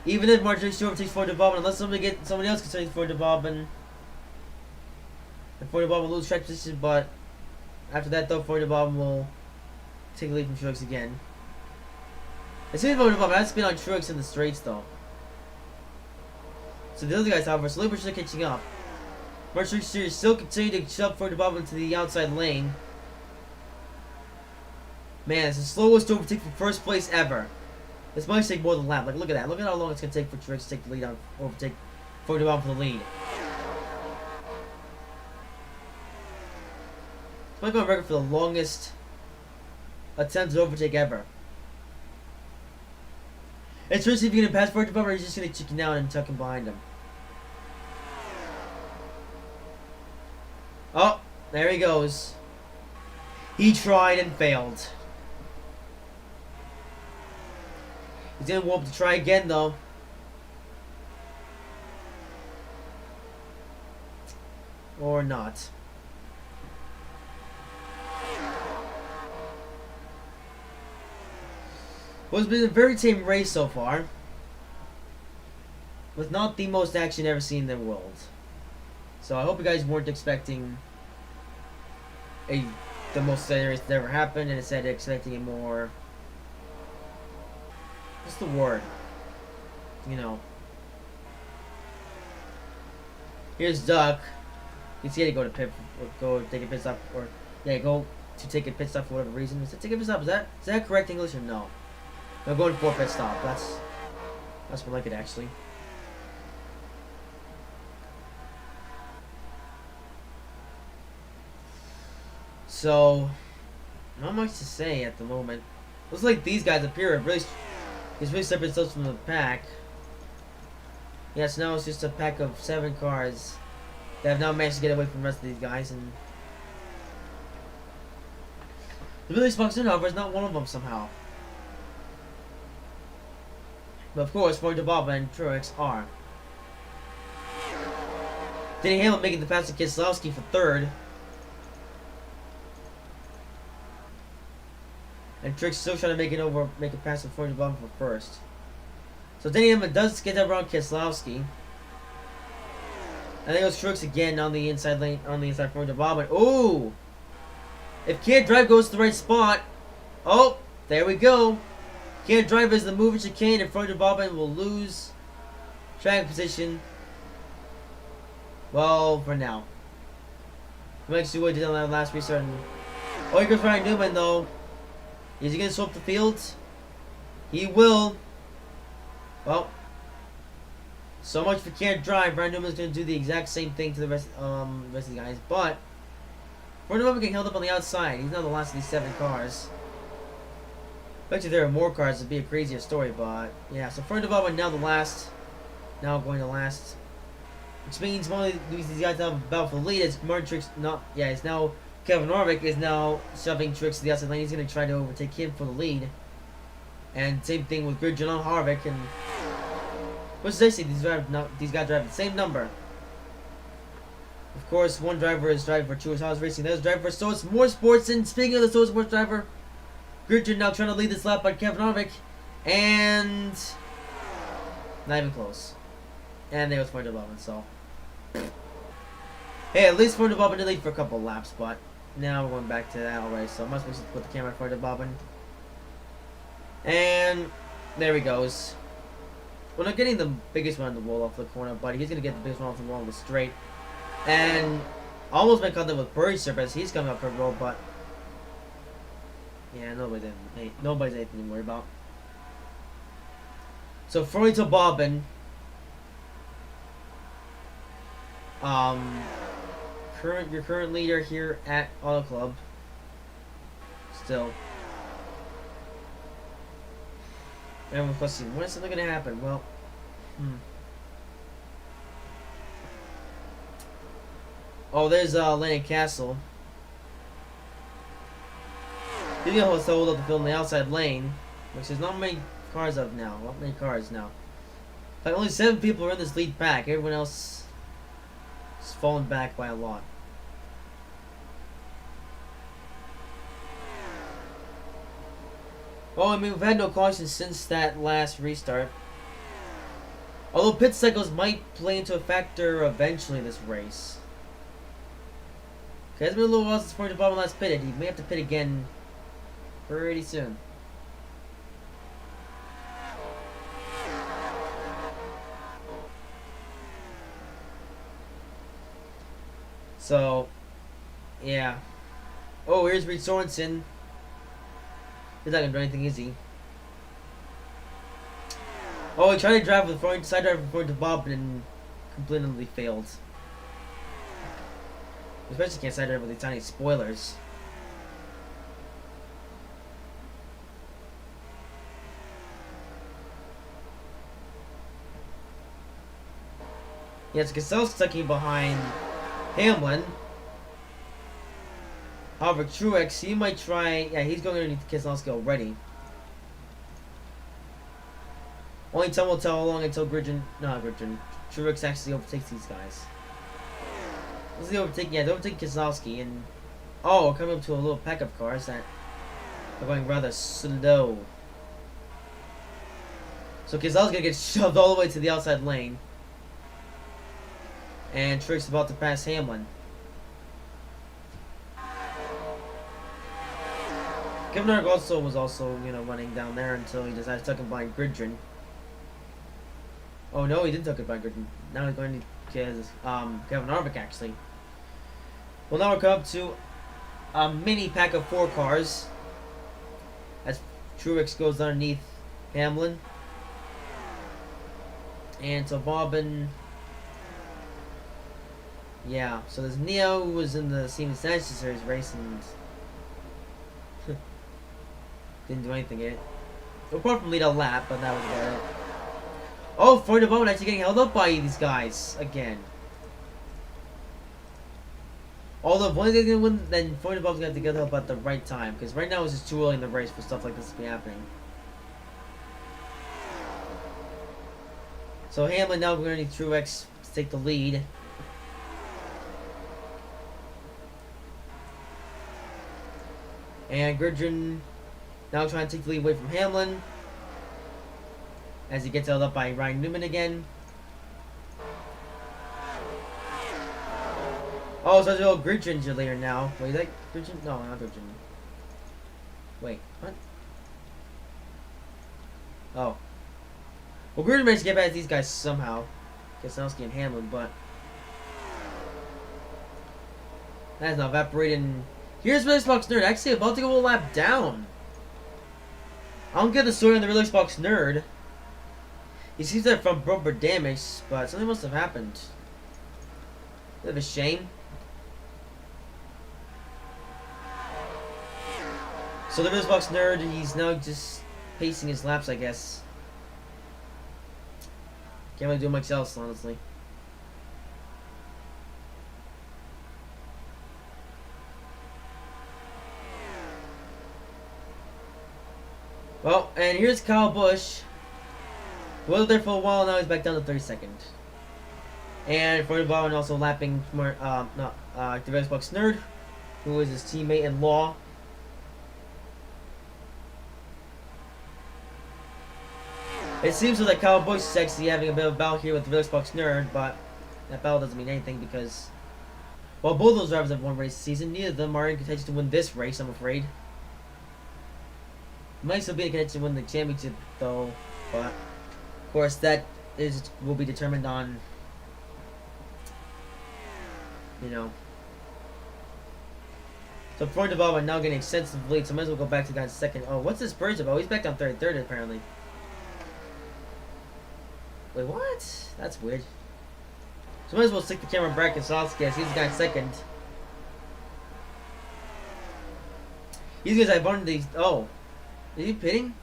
A: even if Martin Truex Jr. takes Florida Bobbin, unless somebody else can take Florida Bobbin, and Florida Bobbin will lose track position, but after that though, Florida Bobbin will take a lead from Truex again. It seems Florida Bobbin has to be on Truex in the straights though. So the other guys, however, slowly but surely catching up. Mercury Series still continue to shove for the bubble into the outside lane. Man, it's the slowest overtake for first place ever. This might take more than a lap. Like, look at that. Look at how long it's going to take for Trix to take the lead on overtake for the bubble for the lead. It's might go on record for the longest attempted overtake ever. It's Trix if you can pass for the bubble, or he's just going to chicken down and tuck him behind him. Oh, there he goes. He tried and failed. He's gonna warm up to try again though. Or not. Well, it's been a very tame race so far. With not the most action ever seen in the world. So I hope you guys weren't expecting the most exciting race that ever happened, and instead expecting a more, what's the word? You know. Here's Duck. You see, he had to go to pit, or go take a pit stop, or yeah, go to take a pit stop for whatever reason. Is it take a pit stop? Is that correct English or no? No, going for a pit stop. That's more like it actually. So, not much to say at the moment. Looks like these guys appear he's really separate themselves from the pack. Yes, now it's just a pack of 7 cars that have now managed to get away from the rest of these guys, and the Billy Sparks in, however, is not one of them somehow. But of course, Ford Bob and Truex are. Denny Hamlin making the pass to Keselowski for 3rd. And Trick's still trying to make a pass before the bottom for 1st. So Denny Hamlin does get that around Keselowski. And then goes Truex again on the inside lane, on the inside for the bottom. Ooh! If Can't Drive goes to the right spot. Oh, there we go. Can't Drive as the moving chicane in front of Bobbin will lose track position. Well, for now. We'll actually what he did on that last restart. Oh, here goes Ryan Newman though. Is he going to swap the field? He will. Well, so much for Can't Drive. Brian Newman's going to do the exact same thing to the rest of the guys. But, Brian Newman getting held up on the outside. He's not the last of these 7 cars. Bet you there are more cars, it'd be a crazier story. But, yeah. So, Fernando Bob now the last. Now going to last. Which means one of these guys have a battle for the lead. It's Martin Trix. It's now Kevin Harvick is now shoving Trix to the outside lane. He's going to try to overtake him for the lead. And same thing with Gridgen on Harvick. And what's this? These guys drive the same number. Of course, one driver is driving for Truex House Racing. The other driver for Source Motorsports. And speaking of the Source Sports driver, Gridgen now trying to lead this lap by Kevin Harvick. And not even close. And there was Fernando Bobbin, so. Hey, at least Fernando Bobbin did lead for a couple laps, but now we're going back to that already, so I must put the camera on Fernando Bobbin. And there he goes. We're not getting the biggest one on the wall off the corner, but he's going to get the biggest one off the wall on the straight. And almost made contact with Burry as he's coming up for a roll, but yeah, nobody's anything to worry about. So Fernando Bobbin, your current leader here at Auto Club. Still. Everyone's questioning, when is something gonna happen? Well, Oh, there's Landon Castle. He's gonna hold up the field in the outside lane, which is not many cars up now. Not many cars now. Like only 7 people are in this lead pack. Everyone else is falling back by a lot. Well, I mean, we've had no cautions since that last restart. Although pit cycles might play into a factor eventually in this race. Okay, it's been a little while since Fernando Bobbin last pitted. He may have to pit again pretty soon. So, yeah. Oh, here's Reed Sorensen. He's not gonna do anything easy. Oh, he tried to drive with front side drive before the Bob and completely failed. Especially can't side drive with these tiny spoilers. Yes, Castell's stuck behind Hamlin. However, Truex, he might try. Yeah, he's going underneath Keselowski already. Only time will tell how long until Truex actually overtakes these guys. This is the overtaking. Yeah, they overtake Keselowski, and oh, we're coming up to a little pack of cars that are going rather slow. So Keselowski's gonna get shoved all the way to the outside lane. And Truex about to pass Hamlin. Kevin Harvick was also running down there until he decided to tuck him behind Gridron. Oh no, he didn't tuck it behind Gridron. Now he's going to Kevin Harvick actually. Well, now we're coming up to a mini pack of 4 cars as Truex goes underneath Hamlin. And so Bob and yeah, so there's Neo who was in the Steven Sanchez Series race and didn't do anything yet. Apart from lead a lap, but that was about it. Oh, for the moment actually getting held up by these guys again. Although if one they're gonna win, then for the moment's gonna have to get up at the right time, because right now it's just too early in the race for stuff like this to be happening. So Hamlin now we're gonna need Truex to take the lead. And Gridron now trying to take the lead away from Hamlin as he gets held up by Ryan Newman again. Oh, so there's a little Gridron later now. Wait, is that Gridron? No, not Gridron. Wait, what? Oh. Well, Gridron managed to get past these guys somehow. Keselowski and Hamlin, but that's not evaporating. Here's Xbox Nerd, actually about to go a lap down. I don't get the story on the Xbox Nerd. He seems to have from bumper damage, but something must have happened. Bit of a shame. So the Xbox Nerd, he's now just pacing his laps, I guess. Can't really do much else, honestly. Well, and here's Kyle Busch. Was there for a while, now he's back down to 32nd. And for the ball, and also lapping the Xbox Nerd, who is his teammate in law. It seems like Kyle Busch is actually having a bit of a battle here with the Xbox Nerd, but that battle doesn't mean anything because, while both those drivers have won race this season, neither of them are in contention to win this race, I'm afraid. Might still be in contention to win the championship, though, but of course that will be determined on, So point of all, we're now getting extensive lead, so might as well go back to the guy's second. Oh, what's this Burge about? He's back down third apparently. Wait, what? That's weird. So might as well stick the camera back in Keselowski as he's the guy second. These guys have one of these. Oh. Is he pitting?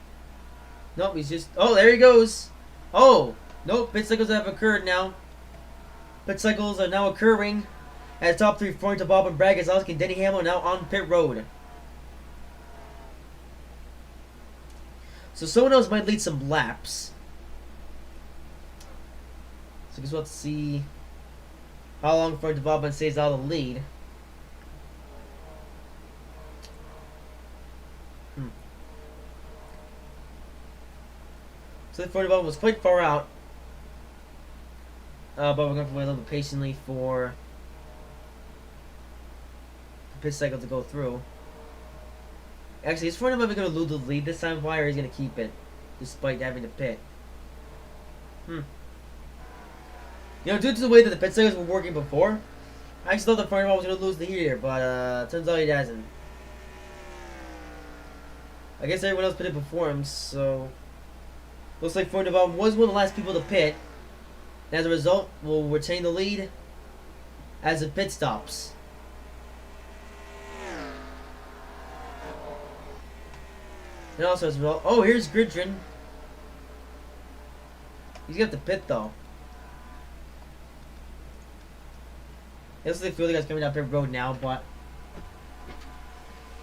A: Nope, he's just. Oh, there he goes. Oh. Nope, pit cycles have occurred now. Pit cycles are now occurring. As top 3 front to Bob and Brad Keselowski and Denny Hamlin now on pit road. So someone else might lead some laps. So I guess we'll have to see how long front to Bob and stays out of the lead. So the 40 Bob was quite far out. But we're going to wait a little bit patiently for the pit cycle to go through. Actually, is 40 Bob going to lose the lead this time? Why, or is he going to keep it despite having to pit? Due to the way that the pit cycles were working before, I actually thought the Fireball was gonna lose the heat here, but turns out he hasn't. I guess everyone else pitted before him, so looks like Fireball was one of the last people to pit. And as a result, will retain the lead as it pit stops. And also as well, oh, here's Gridrin. He's got the pit though. It looks like the guy's coming up every road now, but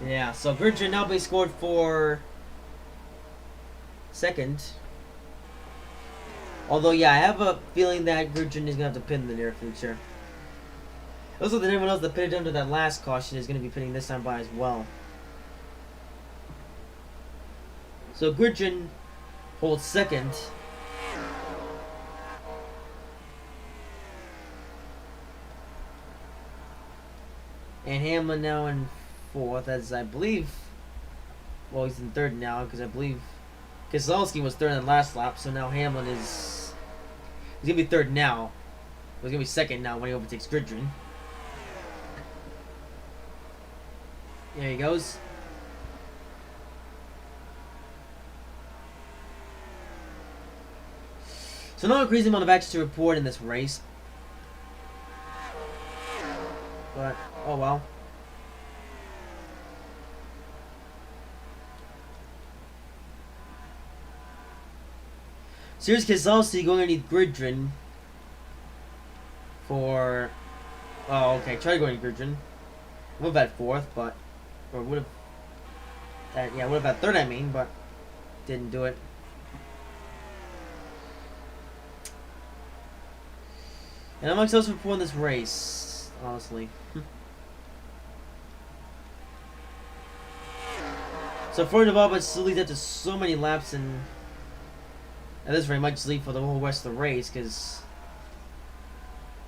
A: yeah. So Gridrin now being scored for second. Although, yeah, I have a feeling that Gridrin is gonna have to pit in the near future. It looks like everyone else that pitted under that last caution is gonna be pitting this time by as well. So Gridrin holds second. And Hamlin now in fourth, as I believe. Well, he's in third now, because I believe Keselowski was third in the last lap, so now Hamlin is. He's gonna be third now. He's gonna be second now when he overtakes Gridrin. There he goes. So not a crazy amount of action to report in this race. But, oh well. So here's Keselowski going underneath Gridrin for... Oh, okay. Try to go underneath Gridrin. Would have had fourth, but... Or would have... Yeah, would have had third, I mean, but... Didn't do it. And I'm excited for in this race, honestly. So for development still leads up to so many laps, and at this rate might just lead for the whole rest of the race, because,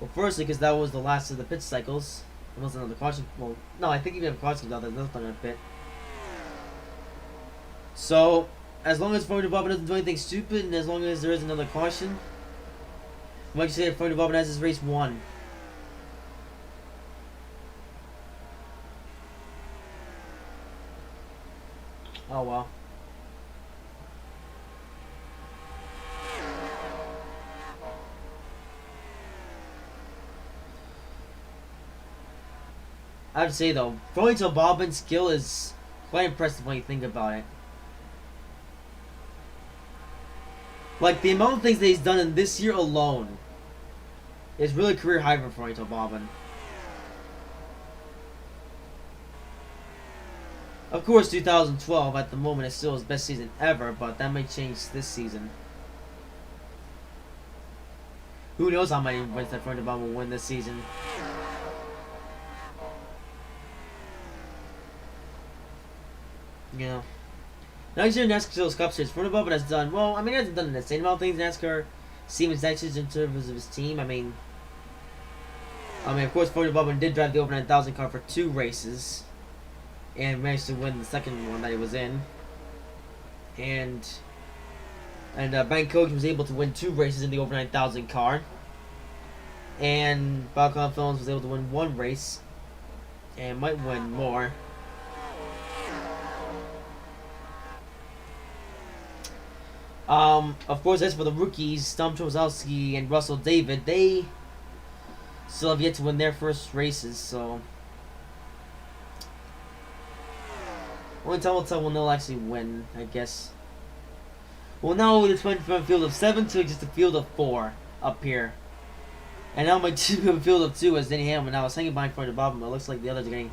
A: well, firstly, because that was the last of the pit cycles. There wasn't another caution. Well, no, I think even if caution comes out, there's nothing on pit. So, as long as forward development doesn't do anything stupid, and as long as there is another caution, I might say that forward development has his race won. Oh well. I have to say though, throwing to Bobbin's skill is quite impressive when you think about it. Like the amount of things that he's done in this year alone is really career high for Froito Bobbin. Of course, 2012 at the moment is still his best season ever, but that may change this season. Who knows how many wins that Froito Bobbin will win this season? You know. Next year, NASCAR Cup Series, Froito Bobbin has done, well, I mean, he hasn't done the same amount of things NASCAR Siemens Nexus in terms of his team. I mean, of course, Froito Bobbin did drive the over 9,000 car for 2 races. And managed to win the second one that he was in. And Bank Coach was able to win 2 races in the over 9,000 car. And Balcon Films was able to win 1 race. And might win more. Of course, as for the rookies, Tom Trozowski and Russell David, they still have yet to win their first races, so only time will tell when they'll actually win, I guess. Well, now it's went from a field of 7 to just a field of 4 up here. And now my field of 2 is Denny Hamlin. Now I was hanging behind Froito Bobbin, but it looks like the others are getting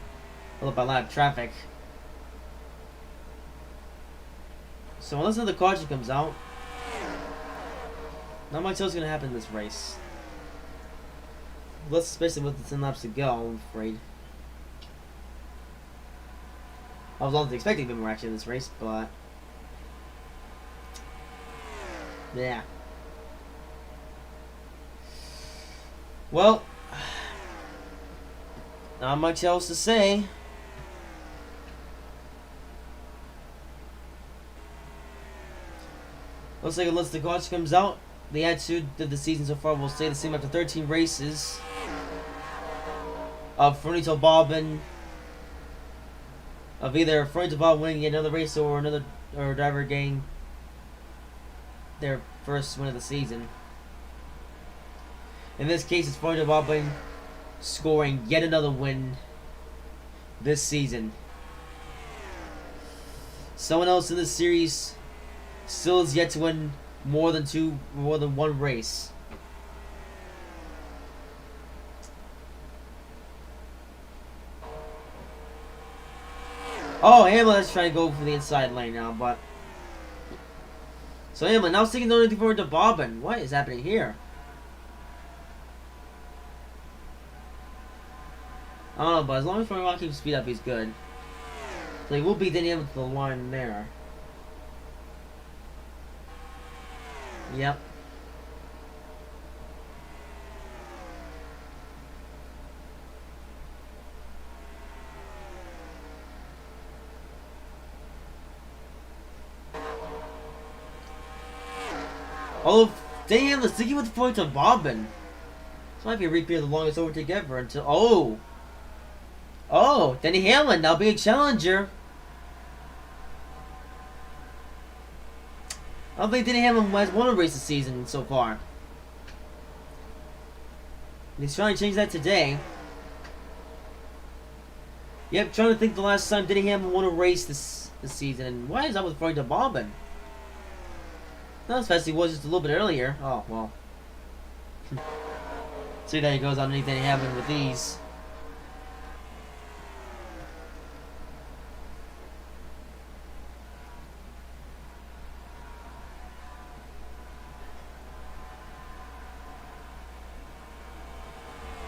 A: held up by a lot of traffic. So unless another caution comes out, not much else is going to happen in this race. Less especially with the 10 laps to go, I'm afraid. I was honestly expecting a bit more action in this race, but yeah. Well, not much else to say. Looks like unless the caution comes out, the attitude of the season so far will stay the same after 13 races. of Fernando Bobbin, of either Fernando Bobbin winning another race or another driver getting their first win of the season. In this case, it's Fernando Bobbin scoring yet another win this season. Someone else in this series still is yet to win more than one race. Oh, Hamlin's trying to go for the inside lane now, but so Hamlin now sticking anything forward to Bobbin. What is happening here? I don't know, but as long as Fernando keeps speed up, he's good. So he will beat Denny Hamlin to the line there. Yep. Although Denny Hamlin sticking with the points on Bobbin. This might be a repeat of the longest overtake ever until Oh, Denny Hamlin now being a challenger. I don't think Denny Hamlin has won a race this season so far. He's trying to change that today. Yep, trying to think the last time Denny Hamlin won a race this season. And why is that with Fernando Bobbin? Not as fast as he was just a little bit earlier. Oh, well. See, there he goes underneath Denny Hamlin with these.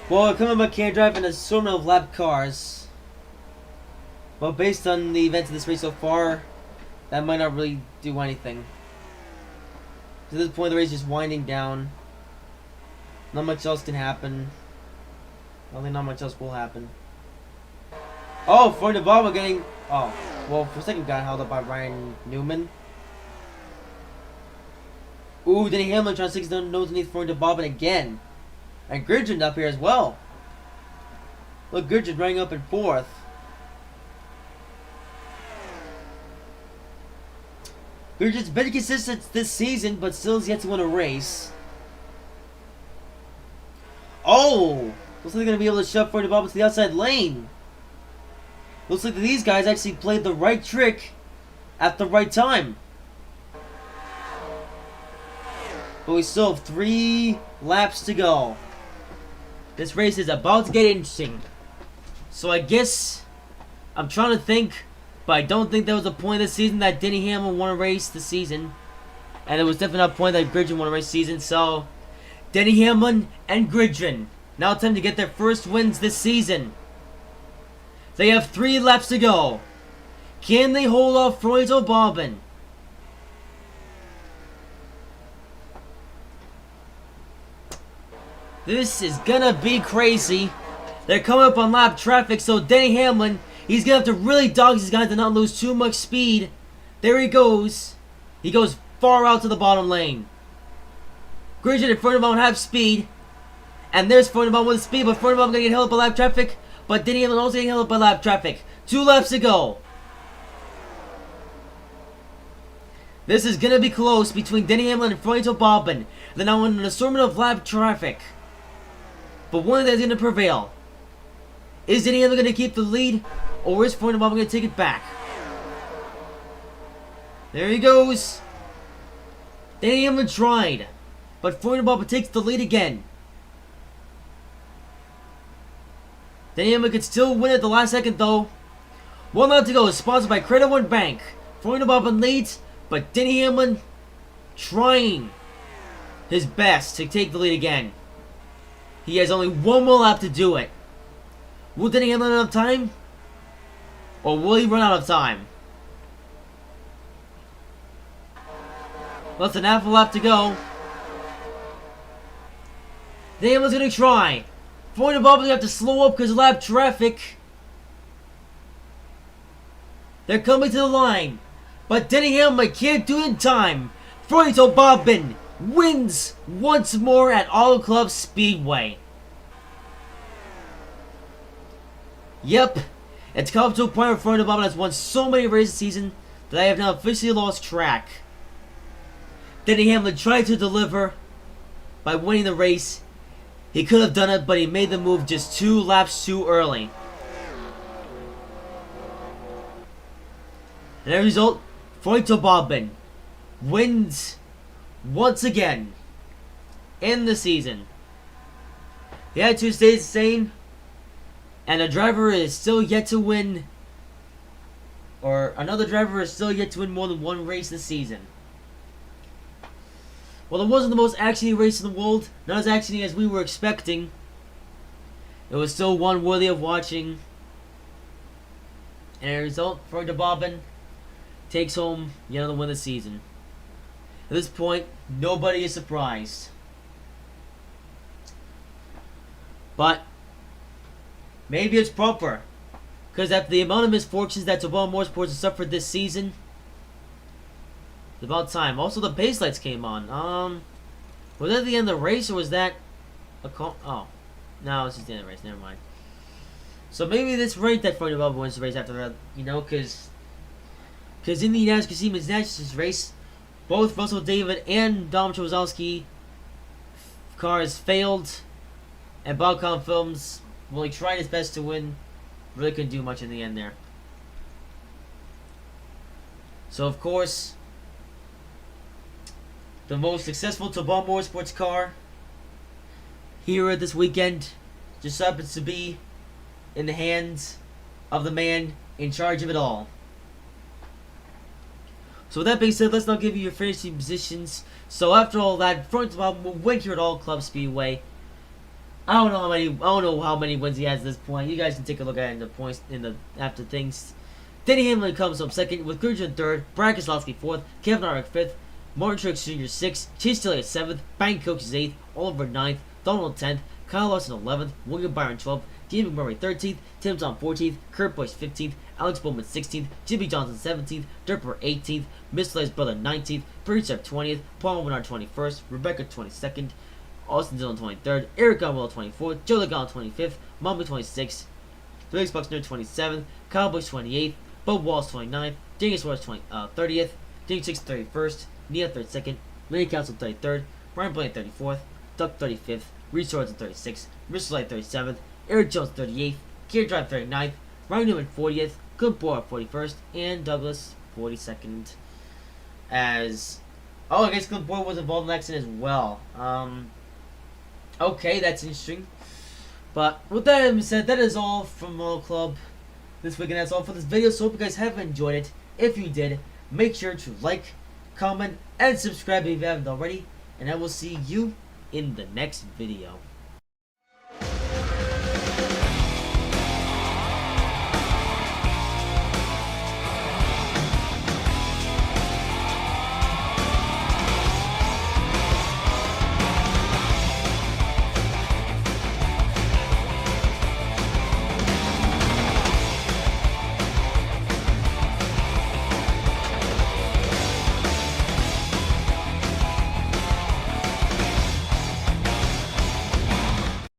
A: Well, coming back here driving a sort of lap cars. Well, based on the events of this race so far, that might not really do anything. To this point, the race is just winding down. Not much else can happen. I think not much else will happen. Oh, for the ball, we're getting. Oh, well, for a second, got held up by Ryan Newman. Ooh, Denny Hamlin trying to stick his nose underneath for the Bobbin again. And Gridgen up here as well. Look, Gridgen running up in fourth. Gridgen's been consistent this season, but still has yet to win a race. Oh! Looks like they're going to be able to shove Fernando Bobbin to the outside lane. Looks like these guys actually played the right trick at the right time. But we still have 3 laps to go. This race is about to get interesting. So I guess I'm trying to think, but I don't think there was a point this season that Denny Hamlin won a race this season. And there was definitely not a point that Gridgen won a race this season. So Denny Hamlin and Gridgen now time to get their first wins this season. They have 3 laps to go. Can they hold off Fernando Bobbin? This is gonna be crazy. They're coming up on lap traffic, so Denny Hamlin, he's gonna have to really dog these guys to not lose too much speed. There he goes. He goes far out to the bottom lane. Gridgen and Fernando Bobbin have speed. And there's Fernando Bobbin with speed, but Fernando Bobbin gonna get held up by lap traffic. But Denny Hamlin also getting held up by lap traffic. 2 laps to go. This is gonna be close between Denny Hamlin and Fernando Bobbin. They're now in an assortment of lap traffic. But one of them is going to prevail. Is Denny Hamlin going to keep the lead? Or is Fernando Bobbin going to take it back? There he goes. Denny Hamlin tried. But Fernando Bobbin takes the lead again. Denny Hamlin could still win at the last second though. 1 lap to go. Sponsored by Credit One Bank. Fernando Bobbin leads. But Denny Hamlin trying his best to take the lead again. He has only 1 more lap to do it. Will Denny Hamlin run out of time? Or will he run out of time? Less than half a lap to go. Denny Hamlin's gonna try. Fernando Bobbin have to slow up because of lap traffic. They're coming to the line. But Denny Hamlin can't do it in time. Fernando Bobbin wins once more at All Club Speedway. Yep, it's come to a point where Fernando Bobbin has won so many races this season that I have now officially lost track. Denny Hamlin tried to deliver by winning the race. He could have done it, but he made the move just 2 laps too early. And as a result, Fernando Bobbin wins once again in the season. The attitude stays the same, and the driver is still yet to win, or another driver is still yet to win more than one race this season. Well, it wasn't the most actiony race in the world, not as actiony as we were expecting. It was still one worthy of watching. And as a result, Fernando Bobbin takes home yet another win this season. At this point, nobody is surprised. But maybe it's proper, because after the amount of misfortunes that Tobago Motorsports has suffered this season, it's about time. Also, the pace lights came on. Was that the end of the race, or was that a call? Oh, no, it's just the end of the race. Never mind. So maybe this right that Fernando Bobbin wins the race after that, you know, because in the NASCAR Siemens Nationals race, both Russell David and Dom Chowzowski cars failed, and Balcom Films, well, he tried his best to win, really couldn't do much in the end there. So, of course, the most successful Tobago Motorsports car here this weekend just happens to be in the hands of the man in charge of it all. So with that being said, let's now give you your finishing positions. So after all that, Fernando Bobbin will win here at All Club Speedway. I don't know how many wins he has at this point. You guys can take a look at it in the points after things. Denny Hamlin comes up second, with Gruden in third, Brad Keselowski fourth, Kevin Harvick fifth, Martin Truex Jr. sixth, Chase Elliott seventh, Bank Coach is eighth, Oliver ninth, Donald 10th, Kyle Larson 11th, William Byron 12th, Jamie McMurray 13th, Tim Tom 14th, Kurt Busch 15th, Alex Bowman 16th, Jimmy Johnson 17th, Durper 18th, Mr. Lai's brother 19th, Pritchard 20th, Paul Menard 21st, Rebecca 22nd, Austin Dillon 23rd, Eric Gonwell 24th, Joe Logano 25th, Mommy 26th, Felix Buxner 27th, Kyle Busch 28th, Bub Walls 29th, Daniel Suarez 30th, Daniel 6 31st, Nia 32nd, Lenny Council 33rd, Brian Blaine 34th, Duck 35th, Reed Swords 36th, Mr. Light 37th, Eric Jones 38th, Kier Drive 39th, Ryan Newman 40th, Clint Boyer 41st, and Douglas 42nd. As I guess Clint Boyer was involved in the accident as well. Okay, that's interesting. But with that being said, that is all from Moto Club this week, and that's all for this video. So hope you guys have enjoyed it. If you did, make sure to like, comment, and subscribe if you haven't already. And I will see you in the next video.